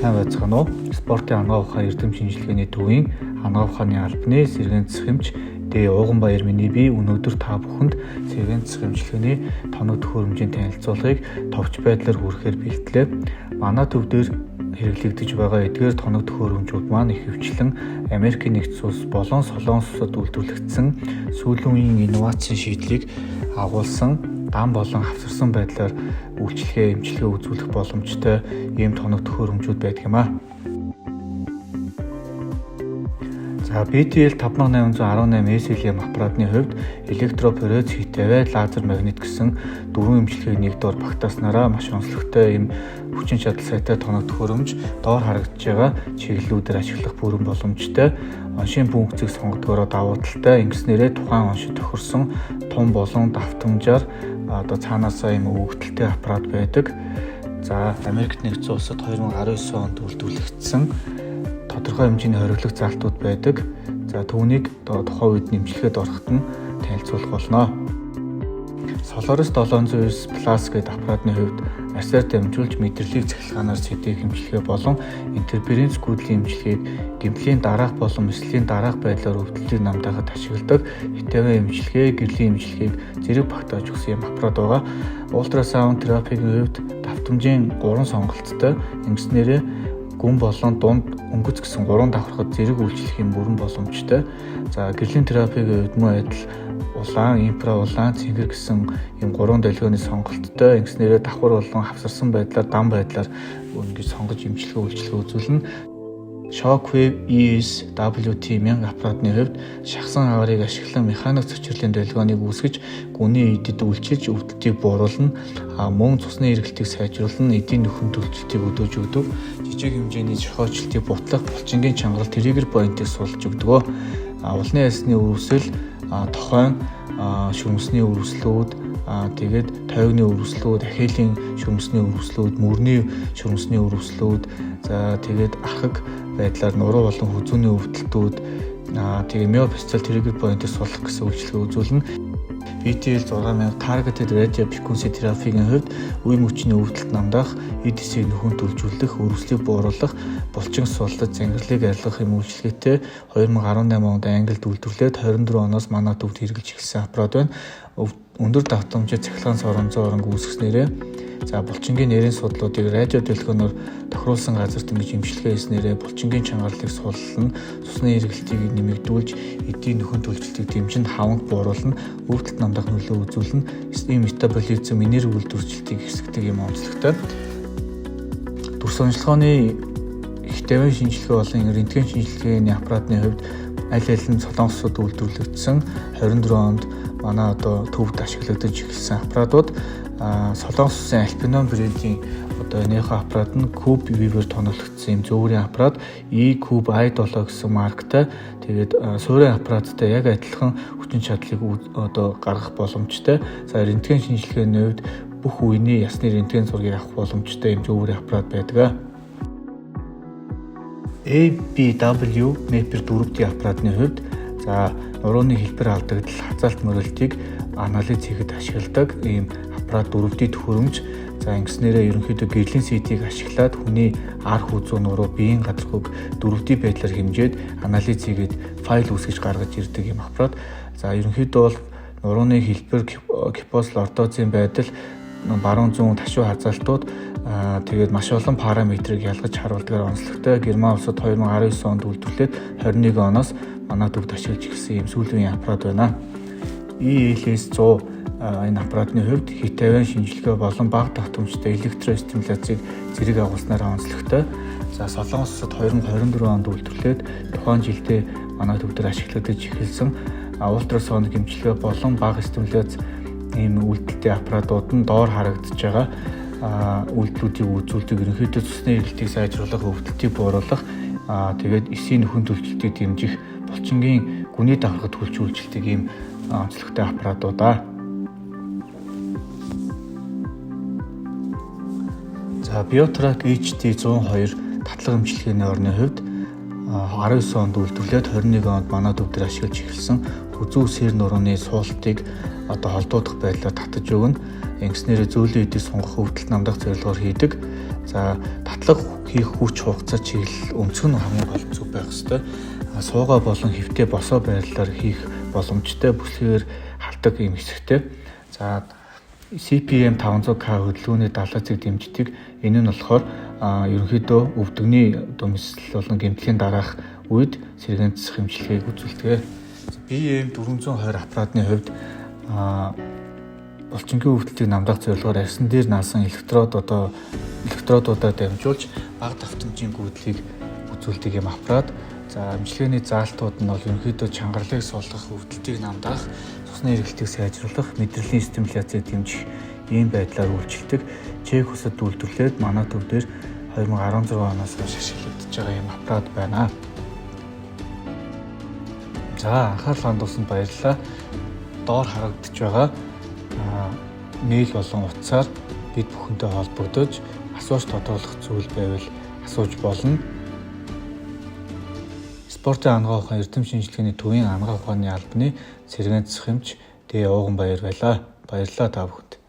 сайн байцгаана уу? Спортын ангаа ухаан эрдэм шинжилгээний төвийн ангаа ухааны албаны сэргээн засгамж Дэ Ууганбаяр миний бие өнөөдөр та бүхэнд сэргээн засгамжлалын тоног төхөөрөмжийн танилцуулгыг товч байдлаар хүргэхээр бэлтлээ. Манай төв дээр хэрэглэгдэж байгаа эдгээр тоног төхөөрөмжүүд маань ихэвчлэн Америкийн нэгдсэн улс болон Солонгос улсад үйлдвэрлэгдсэн сүүлийн үеийн инновацийн шийдлийг агуулсан дан болон хавсарсан байдлаар үйлчлэгээ эмчилгээ үзүүлэх боломжтой ийм тоног төхөөрөмжүүд байдаг юм аа. За BTL 5818 SLM аппаратны хувьд электропорез, хитавэ, лазер магнит гэсэн дөрвөн эмчилгээг нэгдүгээр багтааснараа маш онцлогтой ийм хүчин чадал сайтай тоног төхөөрөмж доор харагдж байгаа чиглэлүүдээр ашиглах бүрэн боломжтой оншийн функцийг сонгодгороо давуу талтай ингэснээрээ тухайн оншид тохирсон том болон давтамжаар цаанаасаа ийм өвөгдөлтэй аппарат байдаг. За Америкт нэгдсэн улсад 2019 онд үйлдвэрлэгдсэн тодорхой хэмжээний хориглох залтууд байдаг. За түүнийг тухайн үед нэмжлэхэд ороход нь танилцуулах болно. Solaris 709 Plus гэдэг аппаратны хувьд арсаар дамжуулж мэдрэлийг цахилгаанаар сэдвэх эмчилгээ болон интерференц гүйдлийн эмчилгээг гэмтлийн дараах болон мэслийн дараах байдлаар өвдөлтийг намдаахад ашигладаг хитавэ эмчилгээ, гэрлийн эмчилгээг зэрэг багтааж өгсөн юм аппарат байгаа. Ультрасаунд терапийн хувьд давтамжийн 3 сонголттой ингэснээрээ гүн болон дунд өнгөц гэсэн 3 давхархад зэрэг үйлчлэх юм бүрэн боломжтой. За гэрлийн терапийн хувьд мөн адил улаан, инфра улаан, цэнгэр гэсэн юм 3 долгионы сонголттой ингэснээрээ давхар болон хавсарсан байдлаар дан байдлаар ингэж сонгож эмчилгээ үйлчлэгээ үзүүлнэ. Shockwave ES-WT 1000 аппаратны хувьд шахсан аварыг ашиглан механик цочрлын долгионыг үүсгэж гүний эдэд үйлчилж өвдөлтийг бууруулна. Мөн цусны эргэлтийг сайжруулна, эдийн нөхөн төлөвчлөлтийг өдөөж өгдөг. Жижиг хэмжээний зохиолчлтыг бутлах, булчингийн чангарал триггер поинтыг суулж өгдөг. Улны ясны үрвсэл, тохойн, шүмсний үрвслүүд, тэгээд тойгны үрвслүүд, ахилийн шүмсний үрвслүүд, мөрний шүмсний үрвслүүд, за тэгээд архаг байдлаар нуруу болон хүзүүний өвдөлтүүд, тэгээд миопистол триггер поинтыг суулгах гэсэн үйлчлэгээ үзүүлнэ. BTL 6000 Targeted Radio Frequency Therapy-гийн хувьд үе мөчний өвдөлт намдаах, эд эсийг нөхөн төлжүүлэх, үрвслийг бууруулах, булчин суултад зангирлыг арилгах юм үйлчлэгээтэй 2018 онд Англид үйлдвэрлээд 24 оноос манай төвд хэрэгжилж эхэлсэн аппарат байна. Өндөр давтамжтай цахилгаан соронзон оронг үүсгэснээрээ за булчингийн нэрийн судлуудыг радио долгионоор тохируулсан газарт ингэж эмчилгээ хийснээрээ булчингийн чангарлыг суулгана, цусны эргэлтийг нэмэгдүүлж, эдийн нөхөн төлөвчлөлтийг дэмжин хаванг бууруулна, өвдөлт намдах нөлөө үзүүлнэ, ийм метаболизм, энерги үйлдвэрчлэлтийг хэсэгдэг юм онцлогтой. Дүрс онцлогооны хитавэ шинжилгээ болон рентген шинжилгээний аппаратны хувьд аль нь Солонгос улсад үйлдвэрлэгдсэн 24 онд манай төвд ашиглагдаж эхэлсэн аппаратууд Солонгос улсын Alpinon брендийн нөхөн аппарат нь Cube Viewer тоноглогдсон юм зөөврийн аппарат E-Cube i7 гэсэн марктай. Тэгээд суурийн аппараттай яг адилхан хүчин чадлыг гаргах боломжтой. За рентген шинжилгээний хувьд бүх үеийн ясны рентген зургийг авах боломжтой юм зөөврийн аппарат байдаг. ABW Mapper 4D аппаратны хувьд за нурууны хэлбэр алдагдал, хазаалт мөрөлтийг анализ хийхэд ашигладаг ийм аппарат 4D төхөөрөмж. За ингэснээрээ ерөнхийдөө гэрлийн CT-г ашиглаад хүний ар хүзүү нуруу биеийн гадаргууг 4D байдлаар хэмжээд анализ хийгээд файл үүсгэж гаргаж ирдэг ийм аппарат. За ерөнхийдөө бол нурууны хэлбэр, гипоз, лордозын байдал, баруун зүүн ташуу хазаалтууд тэгээд маш олон параметрыг ялгаж харуулдаг онцлогтой. Герман улсад 2019 онд үйлдвэрлээд 21 оноос манай төвд ашиглаж эхэлсэн юм сүүлийн аппарат байна. ELS 100 энэ аппаратны хувьд хитавэ шинжилгээ болон бага давтамжтай электростимуляцийг зэрэг агуулснараа онцлогтой. За Солонгос улсад 2024 онд үйлдвэрлээд тухайн жилдээ манай төвдөр ашиглагдаж эхэлсэн ультрасоник эмчилгээ болон бага стимуляц ийм үйлдэлтэй аппаратууд нь доор харагдаж байгаа үйлдэлүүдийг үзүүлдэг. Ерөнхийдөө цусны эргэлтийг сайжруулах, өвдөлтийг бууруулах, тэгээд эсийн нөхөн төлөвчлөлтийг дэмжих, булчингийн гүний давхаргад хүлж үйлчлдэг ийм онцлогтой аппаратуудаа. За Biotrack HD 102 татлага эмчилгээний орны хувьд 19 онд үйлдвэрлээд 21 онд манай төвдөр ашиглаж эхэлсэн хүзүү сэр нурууны суултыг холдуудах байдлаар татаж өгнө. Ингэснээр зөөлөн эдийг сунгах өвдөлт намдах зорилгоор хийдэг. За батлага хийх хүч хугацаа чиглэл өнцөг нь хамгийн гол зүг байх ёстой. Суугаа болон хэвтээ босоо байрлалаар хийх боломжтой бүсгээр халдаг юм хэсэгтэй. За CPM 500K хөдөлгөөний 70 дэмждэг. Энэ нь болохоор ерөнхийдөө өвдөгний дүмсэл болон гэмтлийн дараах үед сэргээн засах эмчилгээг үзүүлдэг. BM 420 аппаратны хувьд булчингийн өвдөлтийг намдах зорилгоор арьсан дээр наасан электродуудаар дамжуулж бага давтамжийн гүйдлийг үзүүлдэг юм аппарат. За эмчилгээний заалтууд нь бол ерөнхийдөө чангарлыг суулгах, өвдөлтийг намдах, цусны эргэлтийг сайжруулах, мэдрэлийн стимуляцийг дэмжих ийм байдлаар үйлчилдэг. Чек хүсэд үйлдвэрлээд манай төв дээр 2016 оноос хойш ашиглагдаж байгаа юм аппарат байна. За анхаарал хандуулсанд баярлалаа. Доор харагдаж байгаа мэйл болон утсаар бид бүхэнтэй холбогдож асууж тодруулах зүйл байвал асууж болно. Спортын ангаа ухаан эрдэм шинжилгээний төвийн ангаа ухааны албаны сэргээн засах эмч Д. Ууган баяр байлаа. Баярлалаа та бүхэнд.